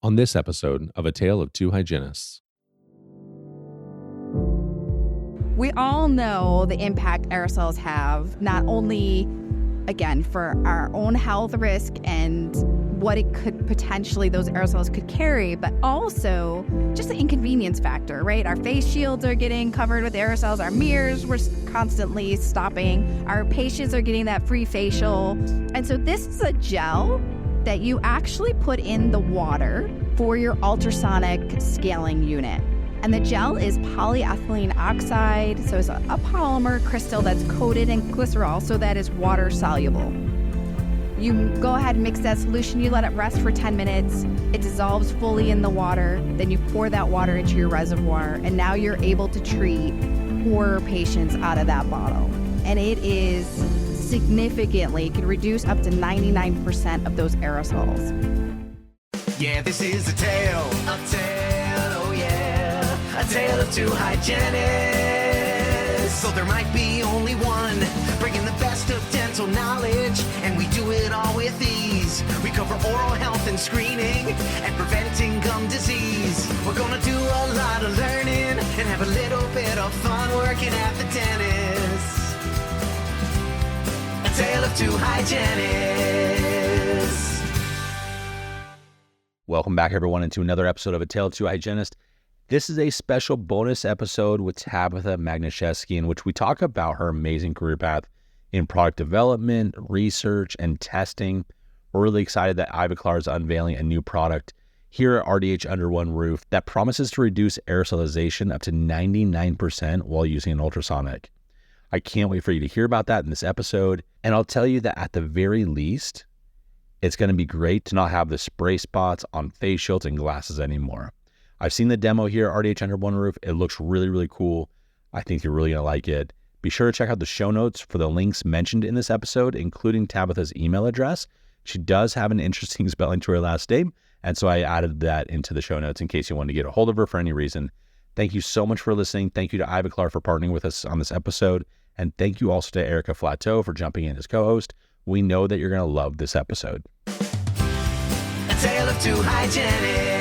on this episode of A Tale of Two Hygienists. We all know the impact aerosols have, not only, again, for our own health risk and what it could potentially, those aerosols could carry, but also just the inconvenience factor, right? Our face shields are getting covered with aerosols. Our mirrors were constantly stopping. Our patients are getting that free facial. And so this is a gel that you actually put in the water for your ultrasonic scaling unit. And the gel is polyethylene oxide, so it's a polymer crystal that's coated in glycerol, so that is water soluble. You go ahead and mix that solution, you let it rest for 10 minutes, it dissolves fully in the water, then you pour that water into your reservoir, and now you're able to treat 4 patients out of that bottle. And it is significantly, can reduce up to 99% of those aerosols. Yeah, this is a tale, oh yeah, a tale of two hygienists. So there might be only one, bringing the best of dental knowledge, and we do it all with ease. We cover oral health and screening, and preventing gum disease. We're gonna do a lot of learning, and have a little bit of fun working at the dentist. A tale of two hygienists. Welcome back, everyone, into another episode of A Tale of Two Hygienists. This is a special bonus episode with Tabetha Magnuszewski, in which we talk about her amazing career path in product development, research, and testing. We're really excited that Ivoclar is unveiling a new product here at RDH Under One Roof that promises to reduce aerosolization up to 99% while using an ultrasonic. I can't wait for you to hear about that in this episode. And I'll tell you that at the very least, it's going to be great to not have the spray spots on face shields and glasses anymore. I've seen the demo here at RDH Under One Roof. It looks really, really cool. I think you're really going to like it. Be sure to check out the show notes for the links mentioned in this episode, including Tabetha's email address. She does have an interesting spelling to her last name, and so I added that into the show notes in case you want to get a hold of her for any reason. Thank you so much for listening. Thank you to Ivoclar for partnering with us on this episode, and thank you also to Erica Flateau for jumping in as co-host. We know that you're going to love this episode. A tale of two hygienists.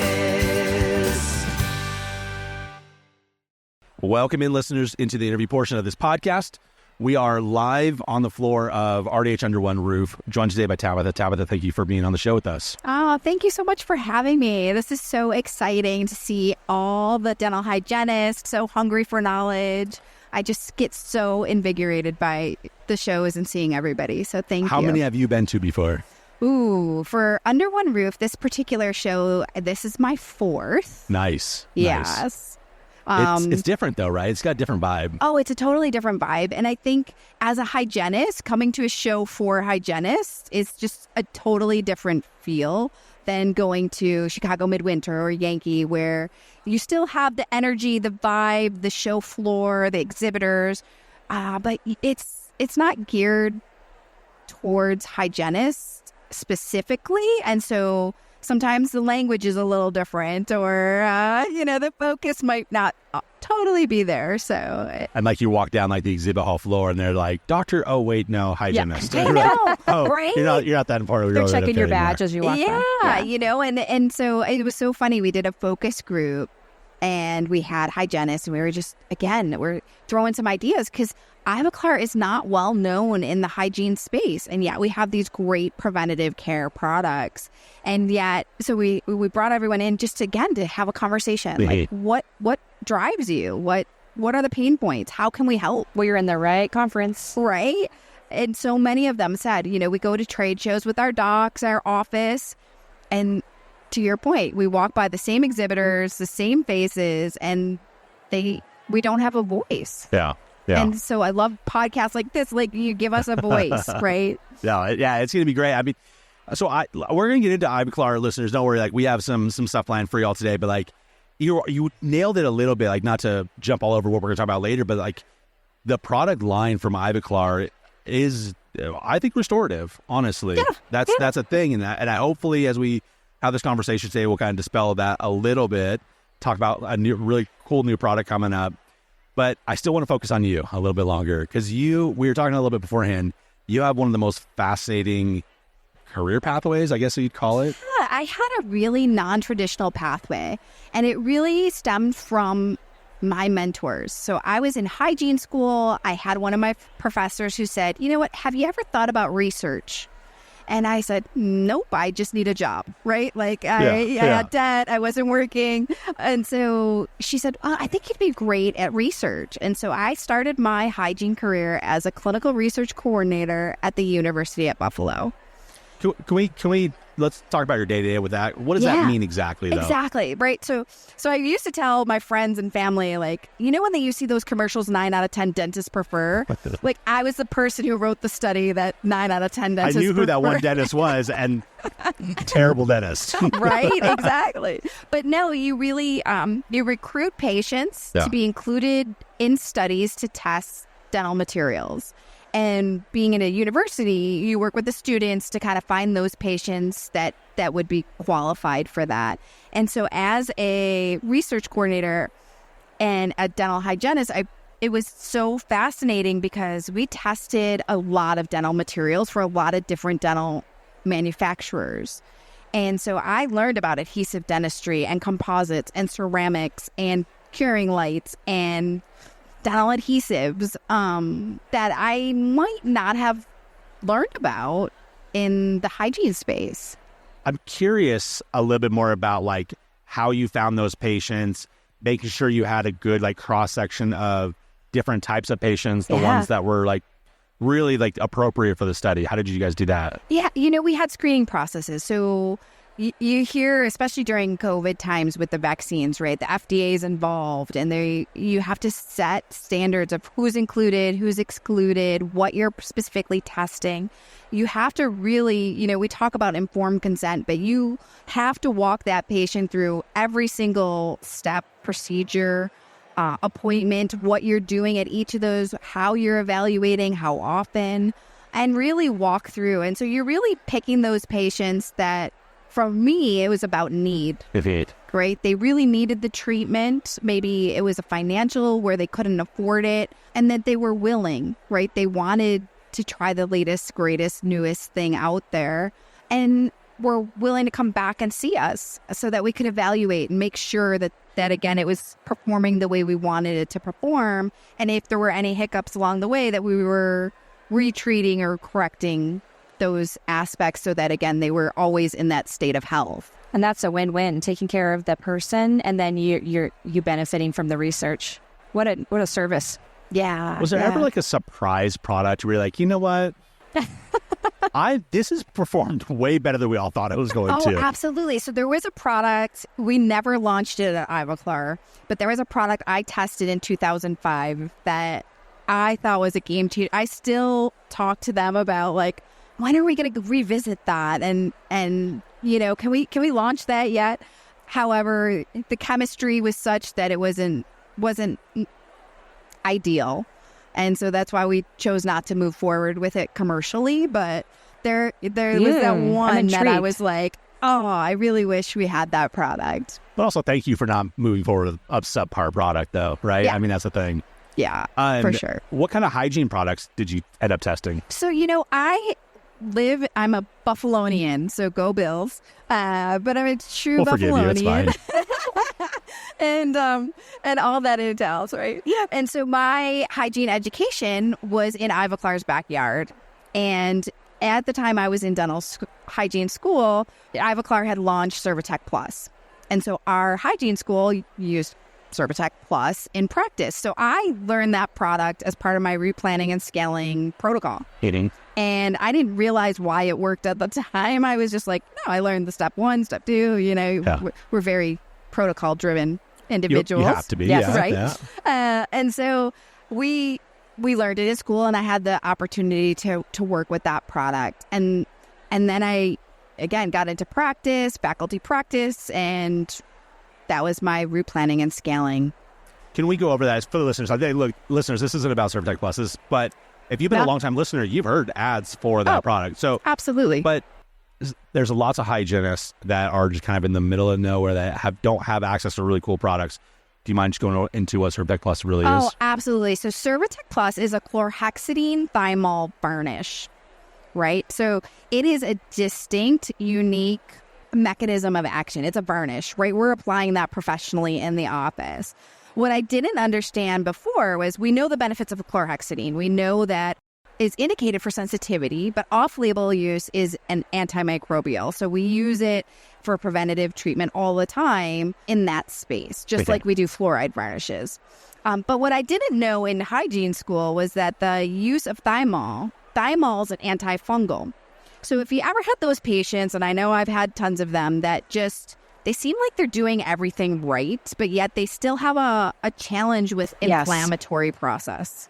Welcome in, listeners, into the interview portion of this podcast. We are live on the floor of RDH Under One Roof, joined today by Tabetha. Tabetha, thank you for being on the show with us. Oh, thank you so much for having me. This is so exciting to see all the dental hygienists so hungry for knowledge. I just get so invigorated by the shows and seeing everybody. So thank you. How many have you been to before? Ooh, for Under One Roof, this particular show, this is my 4th. Nice. Yes. It's different though, right? It's got a different vibe. Oh, it's a totally different vibe. And I think as a hygienist, coming to a show for hygienists is just a totally different feel than going to Chicago Midwinter or Yankee, where you still have the energy, the vibe, the show floor, the exhibitors, but it's not geared towards hygienists specifically. And so sometimes the language is a little different, or, the focus might not totally be there. So, and like you walk down like the exhibit hall floor and they're like, doctor, oh, wait, no, hygienist. Yeah, I know, oh, right? You're not that important. They're checking your badge as you walk by. Yeah, and so it was so funny. We did a focus group and we had hygienists, and we were just, we're throwing some ideas because Ivoclar is not well known in the hygiene space, and yet we have these great preventative care products, and yet so we brought everyone in just again to have a conversation. Like what drives you? What are the pain points? How can we help? Well, you're in the right conference, right? And so many of them said, we go to trade shows with our docs, our office, and to your point, we walk by the same exhibitors, the same faces, and we don't have a voice. Yeah. And so I love podcasts like this. Like, you give us a voice, right? Yeah, it's going to be great. I mean, so we're going to get into Ivoclar, listeners. Don't worry. Like, we have some stuff planned for y'all today, but like, you nailed it a little bit. Like, not to jump all over what we're going to talk about later, but like, the product line from Ivoclar is, I think, restorative. Honestly, that's a thing, and I hopefully as we have this conversation today, we'll kind of dispel that a little bit. Talk about a new, really cool new product coming up. But I still want to focus on you a little bit longer because we were talking a little bit beforehand, you have one of the most fascinating career pathways, I guess you'd call it. Yeah, I had a really non-traditional pathway, and it really stemmed from my mentors. So I was in hygiene school. I had one of my professors who said, you know what, have you ever thought about research? And I said, nope, I just need a job, right? Like I had debt, I wasn't working. And so she said, I think you'd be great at research. And so I started my hygiene career as a clinical research coordinator at the University at Buffalo. Can we let's talk about your day-to-day with that. What does that mean exactly, though? Exactly, right? So I used to tell my friends and family, like, you know when you see those commercials 9 out of 10 dentists prefer? Like, I was the person who wrote the study that 9 out of 10 dentists I knew who prefer. that one dentist was, and terrible dentist. Right, exactly. But no, you really, you recruit patients to be included in studies to test dental materials. And being in a university, you work with the students to kind of find those patients that would be qualified for that. And so as a research coordinator and a dental hygienist, it was so fascinating because we tested a lot of dental materials for a lot of different dental manufacturers. And so I learned about adhesive dentistry and composites and ceramics and curing lights and dental adhesives that I might not have learned about in the hygiene space. I'm curious a little bit more about like how you found those patients, making sure you had a good like cross section of different types of patients, the ones that were like really like appropriate for the study. How did you guys do that? Yeah, we had screening processes. So you hear, especially during COVID times with the vaccines, right? The FDA is involved, and you have to set standards of who's included, who's excluded, what you're specifically testing. You have to really, we talk about informed consent, but you have to walk that patient through every single step, procedure, appointment, what you're doing at each of those, how you're evaluating, how often, and really walk through. And so you're really picking those patients that, for me, it was about need. Right? They really needed the treatment. Maybe it was a financial where they couldn't afford it, and that they were willing, right? They wanted to try the latest, greatest, newest thing out there, and were willing to come back and see us so that we could evaluate and make sure that again, it was performing the way we wanted it to perform. And if there were any hiccups along the way, that we were retreating or correcting those aspects so that, again, they were always in that state of health. And that's a win-win, taking care of the person and then you benefiting from the research. What a service. Yeah. Was there ever like a surprise product where you're like, you know what? This has performed way better than we all thought it was going to. Oh, absolutely. So there was a product, we never launched it at Ivoclar, but there was a product I tested in 2005 that I thought was a game changer. I still talk to them about like, when are we going to revisit that? And can we launch that yet? However, the chemistry was such that it wasn't ideal. And so that's why we chose not to move forward with it commercially. But there was that one that I was like, oh, I really wish we had that product. But also thank you for not moving forward with a subpar product though, right? Yeah. I mean, that's the thing. Yeah, for sure. What kind of hygiene products did you end up testing? So, I'm a Buffalonian, so go Bills. But I'm a true Buffalonian. and all that entails, right? Yeah. And so my hygiene education was in Ivoclar's backyard. And at the time I was in dental hygiene school, Ivoclar had launched Cervatec Plus. And so our hygiene school used Cervatec Plus in practice. So I learned that product as part of my replanning and scaling protocol. And I didn't realize why it worked at the time. I was just like, no, I learned the step 1, step 2, we're very protocol driven individuals. You have to be. Yes, yeah, right. Yeah. And so we learned it at school, and I had the opportunity to work with that product. And then I, again, got into faculty practice, and that was my replanning and scaling. Can we go over that for the listeners? I think, look, listeners, this isn't about Cervatec Plus, but if you've been a long-time listener, you've heard ads for that product. So absolutely. But there's lots of hygienists that are just kind of in the middle of nowhere that don't have access to really cool products. Do you mind just going into what Cervatec Plus really is? Oh, absolutely. So Cervatec Plus is a chlorhexidine thymol varnish, right? So it is a distinct, unique mechanism of action. It's a varnish, right? We're applying that professionally in the office. What I didn't understand before was we know the benefits of chlorhexidine. We know that it's indicated for sensitivity, but off-label use is an antimicrobial. So we use it for preventative treatment all the time in that space, just like we do fluoride varnishes. But what I didn't know in hygiene school was that the use of thymol is an antifungal. So if you ever had those patients, and I know I've had tons of them, that just, they seem like they're doing everything right, but yet they still have a challenge with inflammatory process.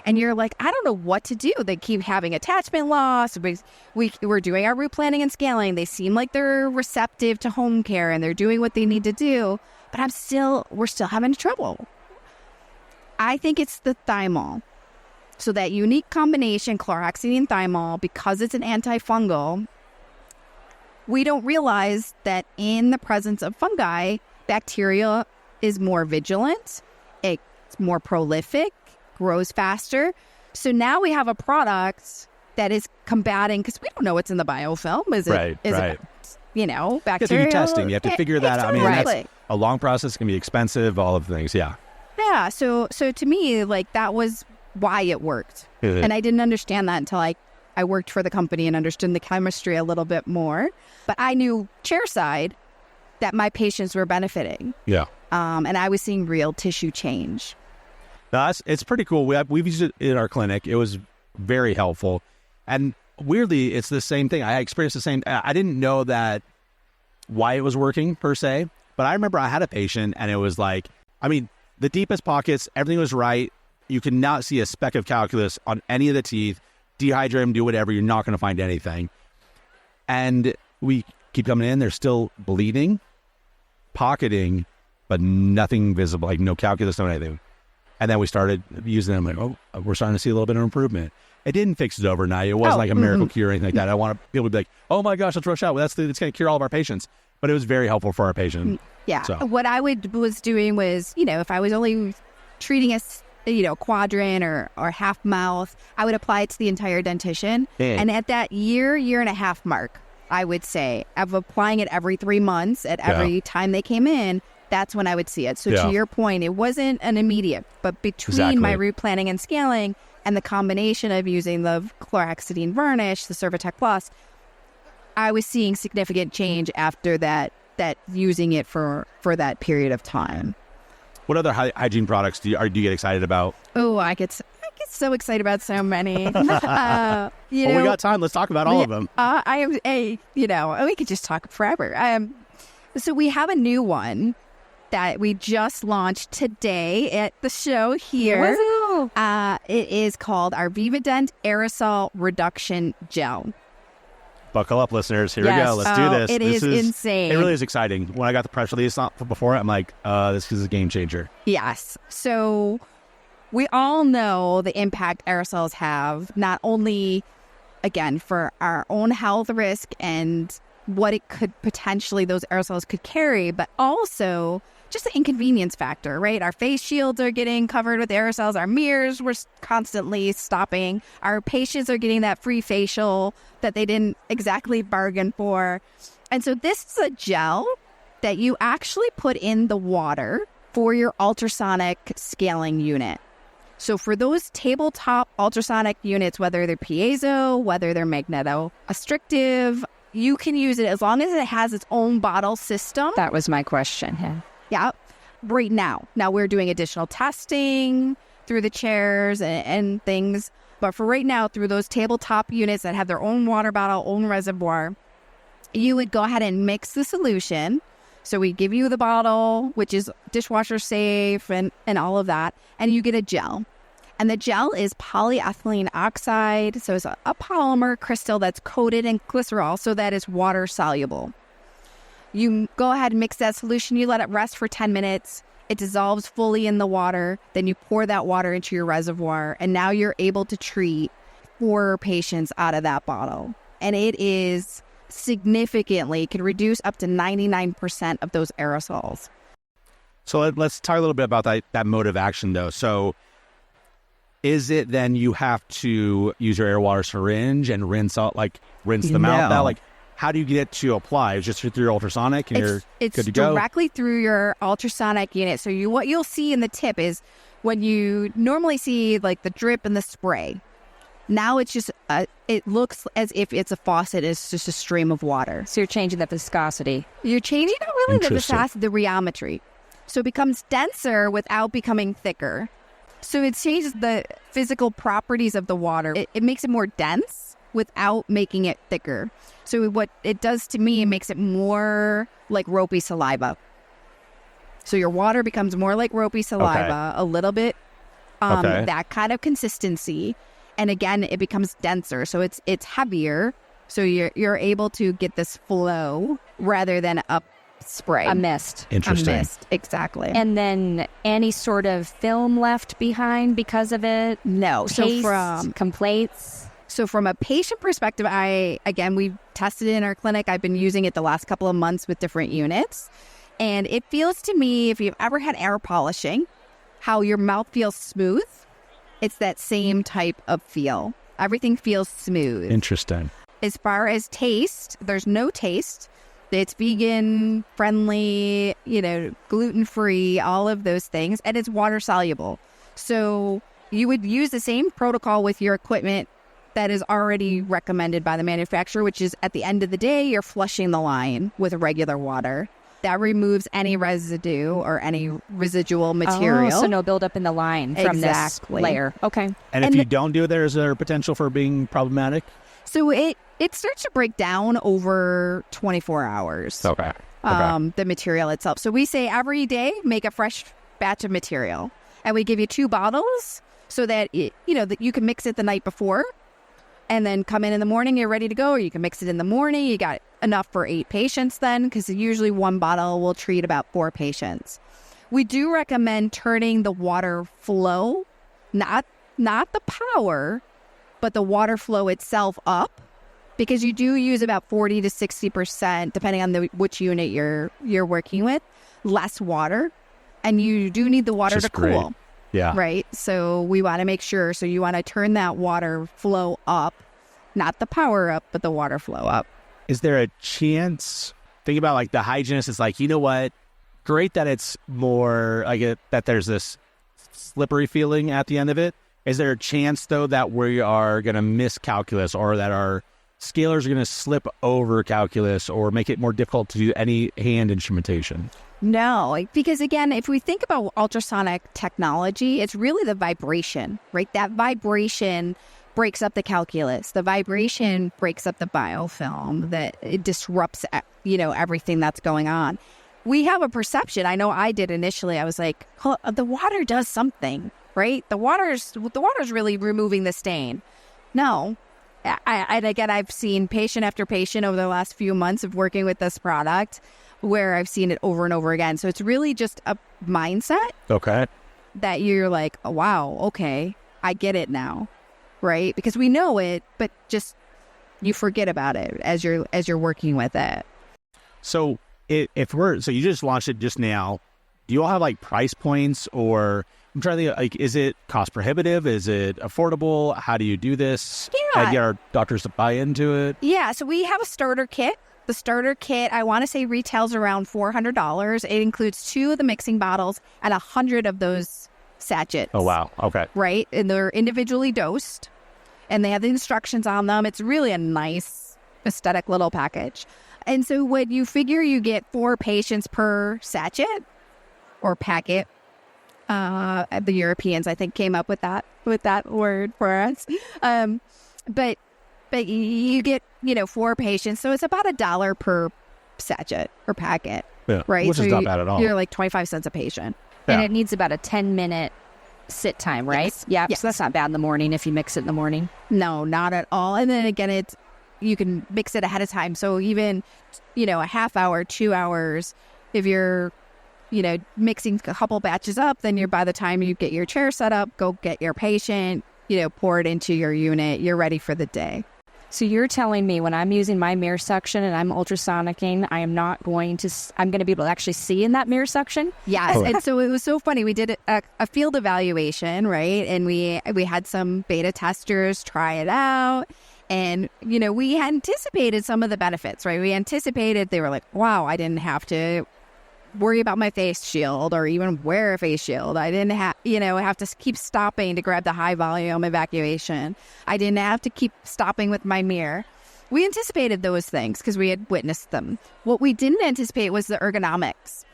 And you're like, I don't know what to do. They keep having attachment loss. We're doing our root planning and scaling. They seem like they're receptive to home care and they're doing what they need to do, but we're still having trouble. I think it's the thymol. So that unique combination, chlorhexidine thymol, because it's an antifungal, we don't realize that in the presence of fungi, bacteria is more vigilant, it's more prolific, grows faster. So now we have a product that is combating, because we don't know what's in the biofilm. Is it, you know, bacteria? You have to do testing. You have to figure that out. I mean, that's a long process. It can be expensive, all of the things. Yeah. Yeah. So to me, like, that was why it worked. And I didn't understand that until I worked for the company and understood the chemistry a little bit more. But I knew chairside that my patients were benefiting. Yeah. And I was seeing real tissue change. It's pretty cool. We've used it in our clinic. It was very helpful. And weirdly, it's the same thing. I experienced the same. I didn't know that why it was working per se, but I remember I had a patient and it was like, I mean, the deepest pockets, everything was right. You could not see a speck of calculus on any of the teeth. Dehydrate them, do whatever. You're not going to find anything. And we keep coming in. They're still bleeding, pocketing, but nothing visible, like no calculus, no anything. And then we started using them. Like, oh, we're starting to see a little bit of improvement. It didn't fix it overnight. It wasn't like a miracle cure or anything like that. I want people to be like, oh my gosh, let's rush out. It's going to cure all of our patients. But it was very helpful for our patient. Yeah. So. What I was doing was, you know, if I was only treating a quadrant or half mouth, I would apply it to the entire dentition. And at that year and a half mark, I would say, of applying it every 3 months at every time they came in, that's when I would see it. So to your point, it wasn't an immediate, but between my root planning and scaling and the combination of using the chlorhexidine varnish, the Cervatec Plus, I was seeing significant change after that using it for that period of time. What other hygiene products do you get excited about? Oh, I get so excited about so many. We got time. Let's talk about all of them. We could just talk forever. So we have a new one that we just launched today at the show here. It is called our Vivadent Aerosol Reduction Gel. Buckle up, listeners. Here we go. Let's do this. This is insane. It really is exciting. When I got the press release before it, I'm like, this is a game changer. Yes. So we all know the impact aerosols have, not only, again, for our own health risk and what it could potentially, those aerosols could carry, but also just the inconvenience factor, right? Our face shields are getting covered with aerosols. Our mirrors were constantly stopping. Our patients are getting that free facial that they didn't exactly bargain for. And so this is a gel that you actually put in the water for your ultrasonic scaling unit. So for those tabletop ultrasonic units, whether they're piezo, whether they're magnetostrictive, you can use it as long as it has its own bottle system. That was my question. Yeah. Right now. Now we're doing additional testing through the chairs and things. But for right now, through those tabletop units that have their own water bottle, own reservoir, you would go ahead and mix the solution. So we give you the bottle, which is dishwasher safe and all of that. And you get a gel. And the gel is polyethylene oxide. So it's a polymer crystal that's coated in glycerol so that it's water soluble. You go ahead and mix that solution. You let it rest for 10 minutes. It dissolves fully in the water. Then you pour that water into your reservoir. And now you're able to treat 4 patients out of that bottle. And it is significantly, can reduce up to 99% of those aerosols. So let's talk a little bit about that mode of action, though. So is it then you have to use your air water syringe and rinse the mouth out? Like, how do you get it to apply? It's just through your ultrasonic, and it's good to go? directly through your ultrasonic unit. So what you'll see in the tip is when you normally see like the drip and the spray. Now it's just, it looks as if it's a faucet. It's just a stream of water. So you're changing the viscosity. You're changing not really the Interesting. viscosity, the rheometry. So it becomes denser without becoming thicker. So it changes the physical properties of the water. It makes it more dense without making it thicker. So what it does to me, it makes it more like ropey saliva. So your water becomes more like ropey saliva, a little bit, that kind of consistency. And again, it becomes denser. So it's heavier. So you're able to get this flow rather than a spray. A mist. Interesting. A mist, exactly. And then any sort of film left behind because of it? No. Taste, So complaints? So from a patient perspective, we've tested it in our clinic. I've been using it the last couple of months with different units. And it feels to me, if you've ever had air polishing, how your mouth feels smooth, it's that same type of feel. Everything feels smooth. Interesting. As far as taste, there's no taste. It's vegan, friendly, gluten-free, all of those things. And it's water soluble. So you would use the same protocol with your equipment that is already recommended by the manufacturer, which is at the end of the day, you're flushing the line with regular water. That removes any residue or any residual material. Oh, so no buildup in the line from this layer. Okay. And if you don't do it, is there potential for being problematic? So it starts to break down over 24 hours. Okay. The material itself. So we say every day, make a fresh batch of material. And we give you 2 bottles so that, that you can mix it the night before. And then come in the morning, you're ready to go. Or you can mix it in the morning. You got enough for 8 patients then, because usually 1 bottle will treat about 4 patients. We do recommend turning the water flow, not the power, but the water flow itself up, because you do use about 40 to 60%, depending on which unit you're working with, less water. And you do need the water to great. cool. Yeah. Right. So we want to make sure. So you want to turn that water flow up, not the power up, but the water flow up. Is there a chance, think about like the hygienist is like, you know what? Great that it's more like that there's this slippery feeling at the end of it. Is there a chance though that we are going to miss calculus, or that our scalers are going to slip over calculus, or make it more difficult to do any hand instrumentation? No, because again, if we think about ultrasonic technology, it's really the vibration, right? That vibration breaks up the calculus. The vibration breaks up the biofilm, that it disrupts, everything that's going on. We have a perception. I know I did initially. I was like, oh, the water does something, right? The water's really removing the stain. No. And again, I've seen patient after patient over the last few months of working with this product where I've seen it over and over again. So it's really just a mindset. Okay. That you're like, oh, wow, okay, I get it now, right? Because we know it, but just you forget about it as you're working with it. So so you just launched it just now. Do you all have like price points, or I'm trying to think, like, is it cost prohibitive? Is it affordable? How do you do this? Yeah. And get our doctors to buy into it? Yeah. So we have a starter kit. The starter kit, I want to say, retails around $400. It includes 2 of the mixing bottles and 100 of those sachets. Oh, wow. Okay. Right? And they're individually dosed. And they have the instructions on them. It's really a nice, aesthetic little package. And so when you figure you get 4 patients per sachet or packet, the Europeans, I think, came up with that word for us. But you get, 4 patients. So it's about $1 per sachet or packet. Yeah. Right. Which is not bad at all. You're like 25 cents a patient. Yeah. And it needs about a 10-minute sit time, right? Yes. Yeah. Yes. So that's not bad in the morning if you mix it in the morning. No, not at all. And then again, you can mix it ahead of time. So even, a half hour, 2 hours, if you're, mixing a couple batches up, then by the time you get your chair set up, go get your patient, pour it into your unit, you're ready for the day. So you're telling me when I'm using my mirror suction and I'm ultrasonicking, I'm going to be able to actually see in that mirror suction? Yes. And so it was so funny. We did a field evaluation, right? And we had some beta testers try it out. And, we anticipated some of the benefits, right? We anticipated, they were like, wow, I didn't have to worry about my face shield or even wear a face shield. I didn't have to keep stopping to grab the high volume evacuation. I didn't have to keep stopping with my mirror. We anticipated those things because we had witnessed them. What we didn't anticipate was the ergonomics.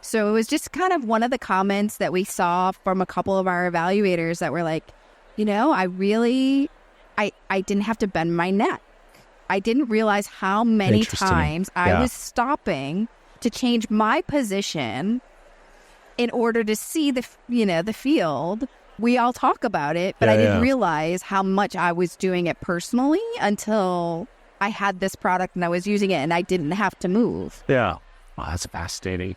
So it was just kind of one of the comments that we saw from a couple of our evaluators that were like, I didn't have to bend my neck. I didn't realize how many times I was stopping to change my position in order to see the field. We all talk about it, but I didn't realize how much I was doing it personally until I had this product and I was using it and I didn't have to move. Yeah. Oh, that's fascinating.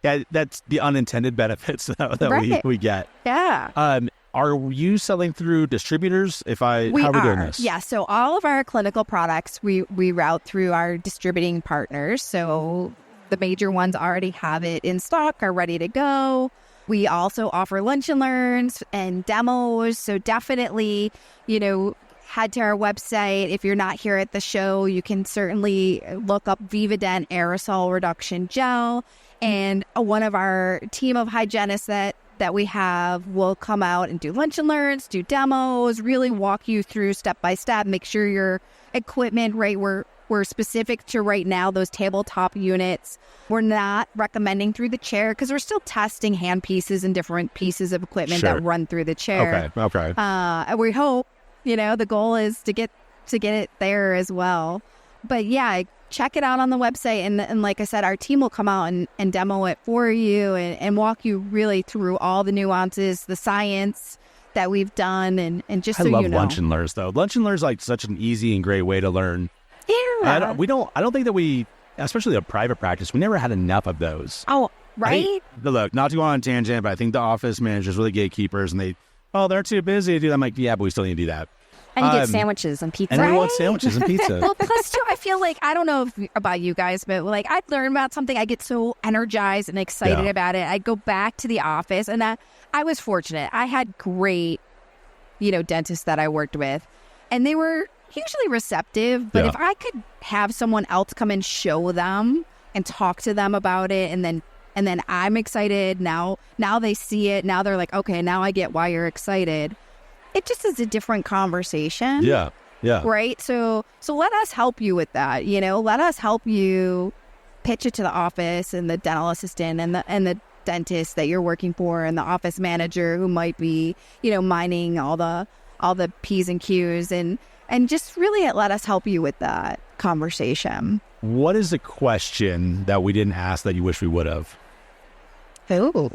Yeah, that's the unintended benefits that we get. Yeah. Are you selling through distributors? How are we doing this? Yeah, so all of our clinical products, we route through our distributing partners. So the major ones already have it in stock, are ready to go. We also offer lunch and learns and demos. So definitely, head to our website. If you're not here at the show, you can certainly look up Vivadent Aerosol Reduction Gel. And one of our team of hygienists that we have will come out and do lunch and learns, do demos, really walk you through step by step, make sure your equipment, right, we're specific to right now those tabletop units. We're not recommending through the chair because we're still testing hand pieces and different pieces of equipment that run through the chair. Okay. We hope, the goal is to get it there as well. But yeah, check it out on the website. And like I said, our team will come out and demo it for you and walk you really through all the nuances, the science that we've done. And just so you know. I love lunch and learns, though. Lunch and learns like such an easy and great way to learn. Yeah. I don't think that we, especially a private practice, we never had enough of those. Oh, right? Look, not to go on a tangent, but I think the office managers were the gatekeepers and they're too busy to do that. I'm like, yeah, but we still need to do that. And you get sandwiches and pizza. And we want sandwiches and pizza. Well, plus, too, I feel like, I don't know about you guys, but like I'd learn about something, I get so energized and excited about it. I go back to the office, and I was fortunate. I had great, dentists that I worked with, and they were usually receptive. But if I could have someone else come and show them and talk to them about it, and then I'm excited. Now they see it. Now they're like, okay, now I get why you're excited. It just is a different conversation. Yeah. Right? So let us help you with that. Let us help you pitch it to the office and the dental assistant and the dentist that you're working for and the office manager who might be, mining all the P's and Q's and just really let us help you with that conversation. What is a question that we didn't ask that you wish we would have? Oh.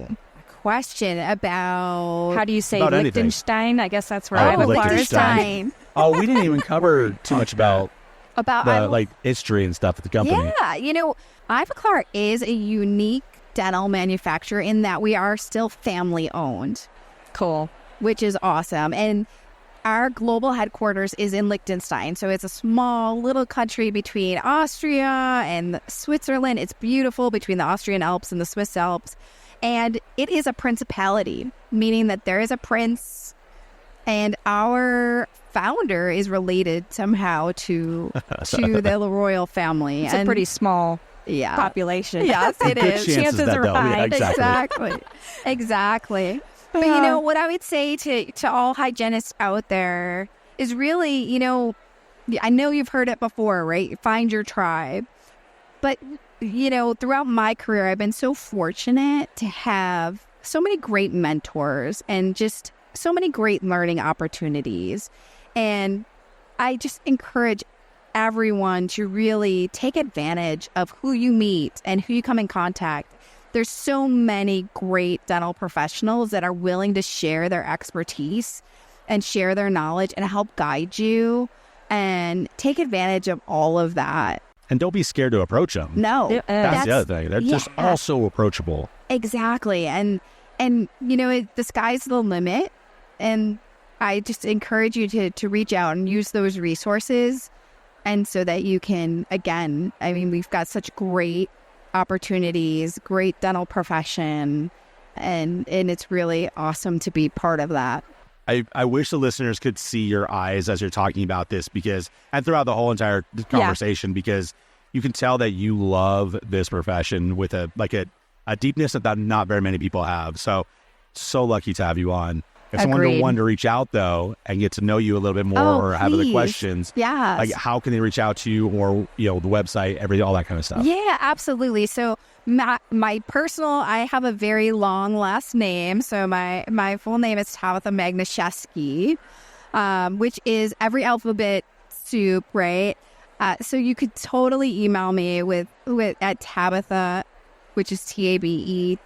Question about how do you say Liechtenstein? I guess that's where I have a Liechtenstein. Oh, we didn't even cover too much about the history and stuff at the company. Yeah, Ivoclar is a unique dental manufacturer in that we are still family owned. Cool. Which is awesome. And our global headquarters is in Liechtenstein. So it's a small little country between Austria and Switzerland. It's beautiful between the Austrian Alps and the Swiss Alps. And it is a principality, meaning that there is a prince, and our founder is related somehow to the royal family. It's a pretty small population. Yes, it is. Chances are high. Yeah, Exactly. But what I would say to all hygienists out there is really, I know you've heard it before, right? Find your tribe. But throughout my career, I've been so fortunate to have so many great mentors and just so many great learning opportunities. And I just encourage everyone to really take advantage of who you meet and who you come in contact. There's so many great dental professionals that are willing to share their expertise and share their knowledge and help guide you, and take advantage of all of that. And don't be scared to approach them. No. That's the other thing. They're just all so approachable. Exactly. And the sky's the limit. And I just encourage you to reach out and use those resources. And so that you can, again, we've got such great opportunities, great dental profession. And it's really awesome to be part of that. I wish the listeners could see your eyes as you're talking about this and throughout the whole entire conversation, because you can tell that you love this profession with a deepness that not very many people have. So lucky to have you on. If someone wanted to reach out, though, and get to know you a little bit more or have other questions, like how can they reach out to you, or, the website, everything, all that kind of stuff? Yeah, absolutely. So my personal, I have a very long last name. So my full name is Tabetha Magnuszewski, which is every alphabet soup, right? So you could totally email me at Tabetha, which is TABETHA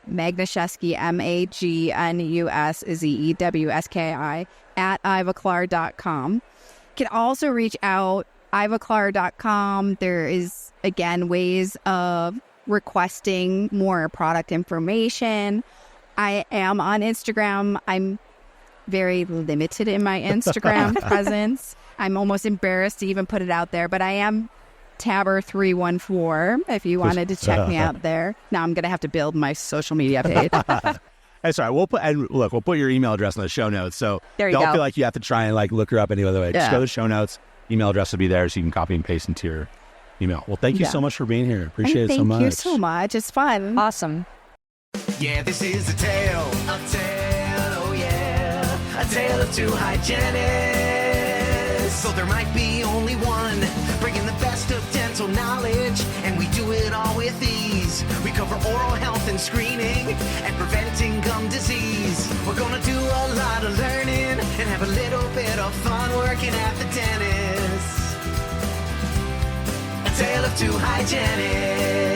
Magnuszewski, MAGNUSZEWSKI @ivaclar.com. You can also reach out ivaclar.com. There is, again, ways of requesting more product information. I am on Instagram. I'm very limited in my Instagram presence. I'm almost embarrassed to even put it out there, but I am Tabber314 if you wanted to check me out there. Now I'm going to have to build my social media page. That's all right. We'll put your email address in the show notes. So don't feel like you have to try and look her up any other way. Just go to the show notes. Email address will be there, so you can copy and paste into your email. Well, thank you so much for being here. Appreciate it so much. Thank you so much. It's fun. Awesome. Yeah, this is a tale, oh yeah, a tale of two hygienists. So there might be only one, bringing the best of dental knowledge, and we do it all with ease. We cover oral health and screening, and preventing gum disease. We're gonna do a lot of learning, and have a little bit of fun working at the dentist. A tale of two hygienists.